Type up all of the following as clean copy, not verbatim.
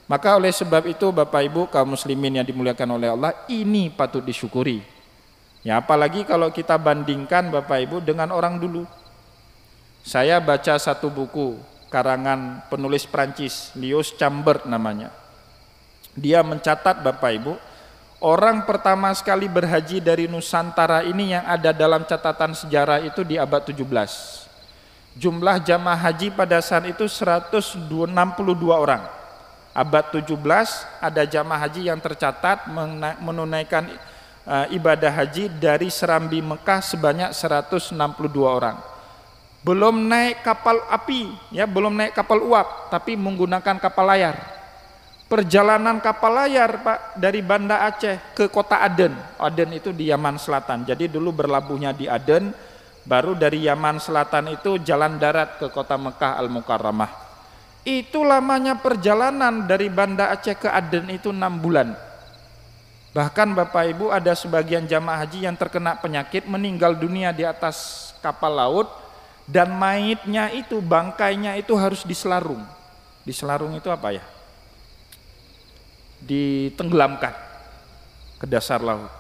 Maka oleh sebab itu Bapak Ibu kaum muslimin yang dimuliakan oleh Allah, ini patut disyukuri. Ya, apalagi kalau kita bandingkan Bapak Ibu dengan orang dulu. Saya baca satu buku karangan penulis Prancis, Lewis Chambers namanya. Dia mencatat Bapak Ibu, orang pertama sekali berhaji dari Nusantara ini yang ada dalam catatan sejarah itu di abad 17. Jumlah jamaah haji pada saat itu 162 orang. Abad 17 ada jamaah haji yang tercatat menunaikan ibadah haji dari Serambi Mekah sebanyak 162 orang. Belum naik kapal api, ya, belum naik kapal uap, tapi menggunakan kapal layar. Perjalanan kapal layar Pak dari Banda Aceh ke kota Aden. Aden itu di Yaman Selatan. Jadi dulu berlabuhnya di Aden, baru dari Yaman Selatan itu jalan darat ke kota Mekah Al-Mukarramah. Itu lamanya perjalanan dari Banda Aceh ke Aden itu 6 bulan. Bahkan Bapak Ibu ada sebagian jamaah haji yang terkena penyakit meninggal dunia di atas kapal laut, dan mayitnya itu, bangkainya itu harus diselarung. Diselarung itu apa ya? Ditenggelamkan ke dasar laut.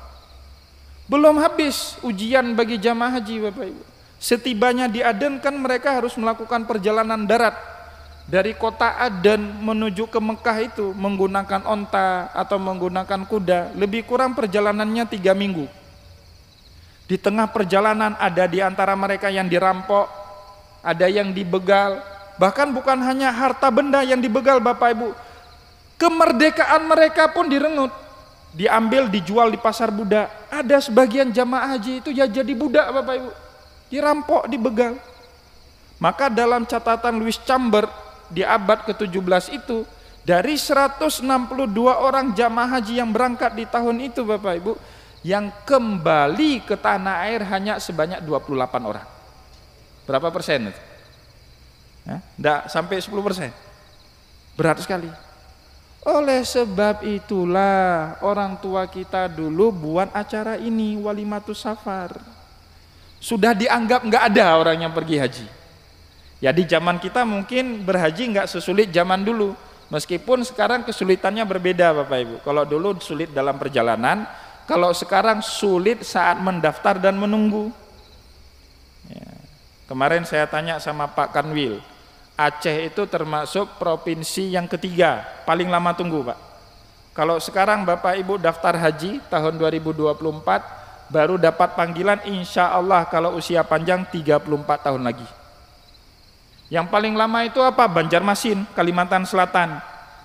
Belum habis ujian bagi jamaah haji Bapak Ibu. Setibanya di Aden kan mereka harus melakukan perjalanan darat dari kota Aden menuju ke Mekah itu menggunakan onta atau menggunakan kuda. Lebih kurang perjalanannya 3 minggu. Di tengah perjalanan ada di antara mereka yang dirampok, ada yang dibegal. Bahkan bukan hanya harta benda yang dibegal Bapak Ibu, kemerdekaan mereka pun direngut, diambil, dijual di pasar budak. Ada sebagian jamaah haji itu ya jadi budak Bapak Ibu, dirampok, dibegal. Maka dalam catatan Lewis Chambers di abad ke-17 itu, dari 162 orang jamaah haji yang berangkat di tahun itu Bapak Ibu, yang kembali ke tanah air hanya sebanyak 28 orang. Berapa persen itu? Tidak sampai 10%. Berat sekali. Oleh sebab itulah orang tua kita dulu buat acara ini, Walimatus Safar. Sudah dianggap nggak ada orang yang pergi haji. Ya di zaman kita mungkin berhaji nggak sesulit zaman dulu. Meskipun sekarang kesulitannya berbeda Bapak Ibu. Kalau dulu sulit dalam perjalanan, kalau sekarang sulit saat mendaftar dan menunggu. Ya. Kemarin saya tanya sama Pak Kanwil, Aceh itu termasuk provinsi yang ketiga paling lama tunggu Pak. Kalau sekarang Bapak Ibu daftar haji tahun 2024 baru dapat panggilan insya Allah kalau usia panjang 34 tahun lagi. Yang paling lama itu apa? Banjarmasin, Kalimantan Selatan.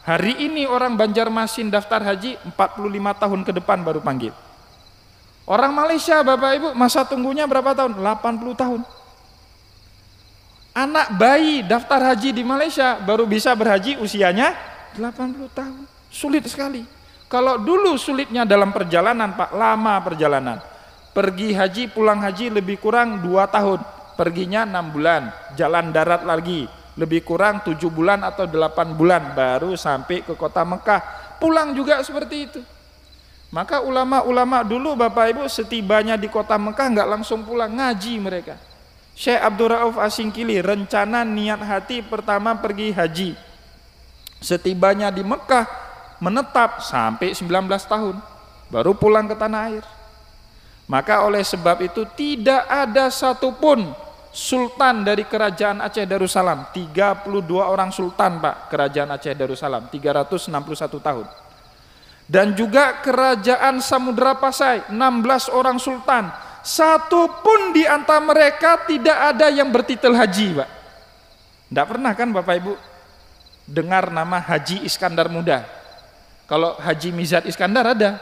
Hari ini orang Banjarmasin daftar haji 45 tahun ke depan baru panggil. Orang Malaysia Bapak Ibu masa tunggunya berapa tahun? 80 tahun. Anak bayi daftar haji di Malaysia baru bisa berhaji usianya 80 tahun. Sulit sekali. Kalau dulu sulitnya dalam perjalanan Pak, lama perjalanan. Pergi haji, pulang haji lebih kurang 2 tahun. Perginya 6 bulan, jalan darat lagi lebih kurang 7 bulan atau 8 bulan baru sampai ke kota Mekah. Pulang juga seperti itu. Maka ulama-ulama dulu Bapak Ibu setibanya di kota Mekah nggak langsung pulang, ngaji mereka. Syekh Abdul Rauf Asingkili rencana niat hati pertama pergi haji. Setibanya di Mekah menetap sampai 19 tahun baru pulang ke tanah air. Maka oleh sebab itu tidak ada satupun sultan dari kerajaan Aceh Darussalam, 32 orang sultan Pak kerajaan Aceh Darussalam, 361 tahun. Dan juga kerajaan Samudra Pasai, 16 orang sultan. Satu pun di antara mereka tidak ada yang bertitel haji Pak. Tidak pernah kan Bapak Ibu dengar nama Haji Iskandar Muda? Kalau Haji Mizat Iskandar ada,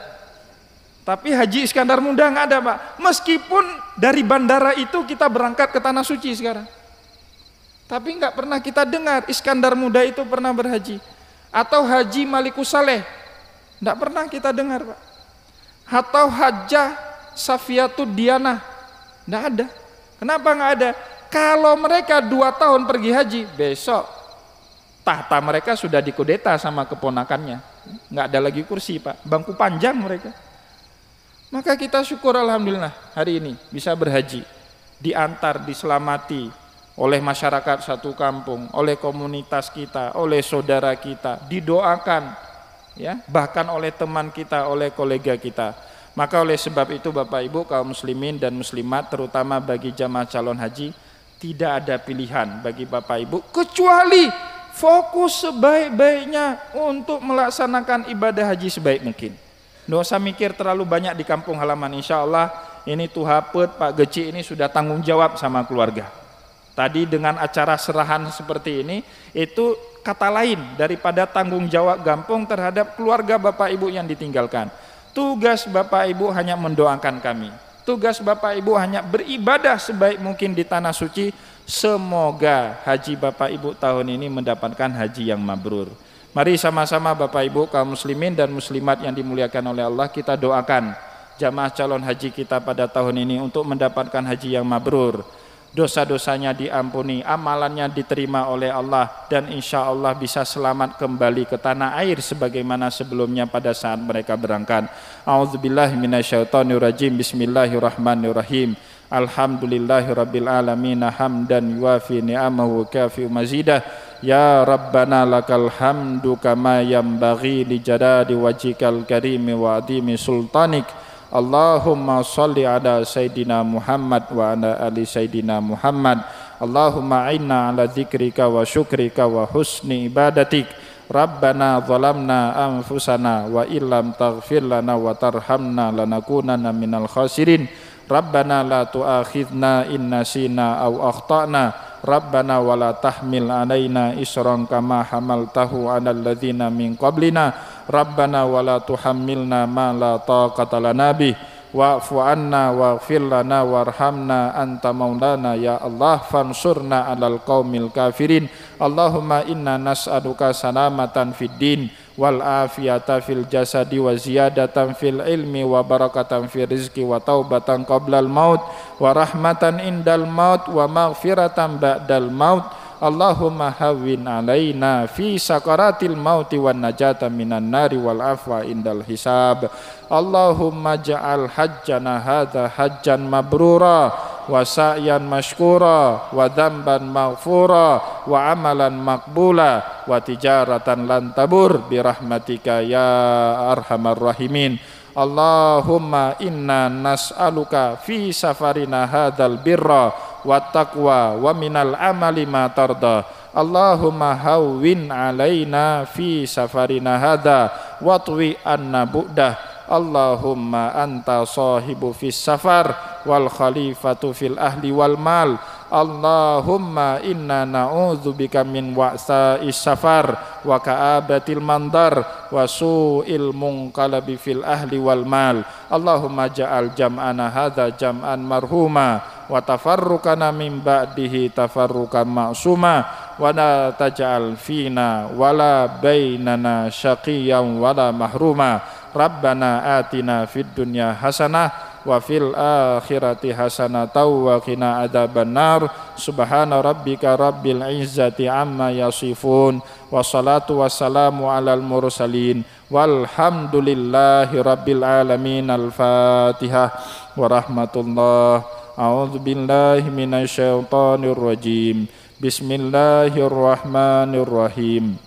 tapi Haji Iskandar Muda nggak ada Pak. Meskipun dari bandara itu kita berangkat ke Tanah Suci sekarang, tapi nggak pernah kita dengar Iskandar Muda itu pernah berhaji. Atau Haji Malikus Saleh, nggak pernah kita dengar Pak. Atau Hajjah Safiatud Dianah, nggak ada. Kenapa nggak ada? Kalau mereka 2 tahun pergi haji, besok tahta mereka sudah dikudeta sama keponakannya, nggak ada lagi kursi Pak, bangku panjang mereka. Maka kita syukur alhamdulillah hari ini bisa berhaji, diantar, diselamati oleh masyarakat satu kampung, oleh komunitas kita, oleh saudara kita, didoakan ya, bahkan oleh teman kita, oleh kolega kita. Maka oleh sebab itu Bapak Ibu kaum muslimin dan muslimat, terutama bagi jamaah calon haji, tidak ada pilihan bagi Bapak Ibu kecuali fokus sebaik-baiknya untuk melaksanakan ibadah haji sebaik mungkin. Nggak usah mikir terlalu banyak di kampung halaman. Insya Allah ini tuh hapet Pak Geci ini sudah tanggung jawab sama keluarga. Tadi dengan acara serahan seperti ini, itu kata lain daripada tanggung jawab gampang terhadap keluarga Bapak Ibu yang ditinggalkan. Tugas Bapak Ibu hanya mendoakan kami. Tugas Bapak Ibu hanya beribadah sebaik mungkin di tanah suci. Semoga haji Bapak Ibu tahun ini mendapatkan haji yang mabrur. Mari sama-sama Bapak Ibu kaum muslimin dan muslimat yang dimuliakan oleh Allah, kita doakan jamaah calon haji kita pada tahun ini untuk mendapatkan haji yang mabrur. Dosa-dosanya diampuni, amalannya diterima oleh Allah, dan insya Allah bisa selamat kembali ke tanah air sebagaimana sebelumnya pada saat mereka berangkat. A'udzubillahi minasyaitonirrajim. Bismillahirrahmanirrahim. Alhamdulillahirabbil alamin hamdan yuafi ni'amahu kafi mazidah. Ya Rabbana lakal hamdu kama yanbaghi li jalali wajhikal karimi wa adimi sultanik. Allahumma salli ala Sayyidina Muhammad wa ala ali Sayyidina Muhammad. Allahumma inna ala dzikrika wa syukrika wa husni ibadatik. Rabbana zalamna anfusana wa illam taghfir lana wa tarhamna lanakunanna minal khasirin. Rabbana la tu'akhidna in nasina aw akhtana. Rabbana wa la tahmil alaina isran kama hamaltahu 'alal ladzina min qablina. Rabbana wa la tuhammilna ma la taqata lana bih. Wa'fu 'anna waghfir lana warhamna anta maulana ya Allah fansurna 'alal qaumil kafirin. Allahumma inna nas'aluka salamatan fid din wal afiyata fil jasadi wa ziyadatan fil ilmi wa barakatan fil rizqi wa taubatan qablal maut wa rahmatan indal maut wa maghfiratan ba'dal maut. Allahumma hawwin alaina fi sakaratil mauti wan najata minan nari wal afwa indal hisab. Allahumma ja'al hajjana hadha hajjan mabrura wa sa'yan mashkura wa dhanban maghfura wa amalan maqbula wa tijaratan lan tabur birahmatika ya arhamar rahimin. Allahumma inna nas'aluka fi safarina hadzal birra wat taqwa wa minal amali ma tarda. Allahumma hawwin alaina fi safarina hadza wa twi anna bu'dah. Allahumma anta sahibu fis safar wal khalifatu fil ahli wal mal. Allahumma inna na'udzubika min wa'sa'is safar wa ka'abatil mandar wa su'il munqalabi fil ahli wal mal. Allahumma ja'al jam'ana hadza jam'an marhuma wa tafarruqana min ba'dihi tafarruqan ma'suma wa la taj'al fina wala bainana syaqiyan wala mahruma. Rabbana atina fid dunya hasanah wa fil akhirati hasanatan wa qina adzabannar. Subhana rabbika rabbil izzati amma yasifun wa salatu wassalamu alal mursalin walhamdulillahi rabbil alamin. Al-Fatihah wa rahmatullah. A'udzu billahi minasyaitonir rajim. Bismillahirrahmanirrahim.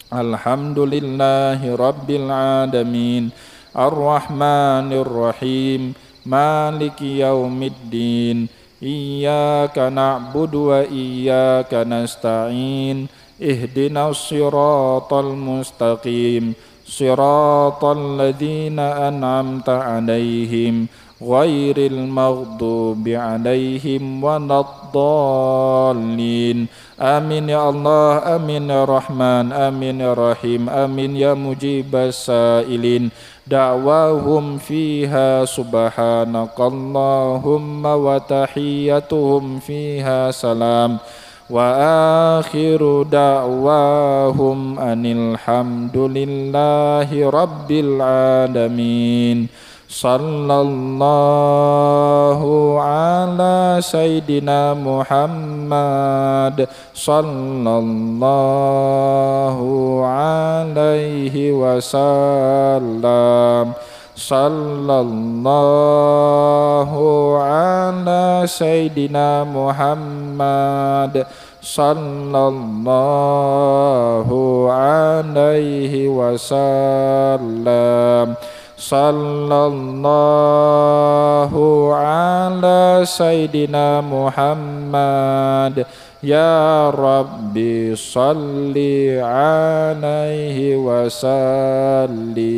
Alhamdulillahi rabbil alamin. Ar-Rahmanir Rahim. Maliki yaumiddin. Iyyaka na'budu wa iyyaka nasta'in. Ihdinas siratal mustaqim. Siratal ladzina an'amta 'alaihim ghairil maghdubi 'alaihim waladdallin. Amin ya Allah, amin ya Rahman, amin ya Rahim, amin ya mujibas sailin. Da'wahum fiha subhanakallahumma wa tahiyyatuhum fiha salam. Wa akhiru da'wahum anil hamdulillahi rabbil alamin. Sallallahu ala Sayyidina Muhammad. Sallallahu alaihi wasallam. sallallahu ala sayyidina Muhammad sallallahu alaihi wasallam sallallahu ala sayyidina Muhammad ya Rabbi salli alaihi wasallim.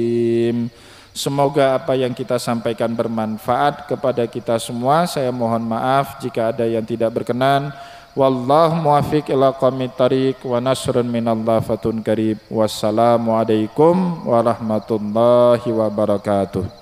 Semoga apa yang kita sampaikan bermanfaat kepada kita semua. Saya mohon maaf jika ada yang tidak berkenan. Wallahu muwaffiq ila aqwamit thariq wa nasrun minallah fatun qarib. Wassalamu alaikum warahmatullahi wabarakatuh.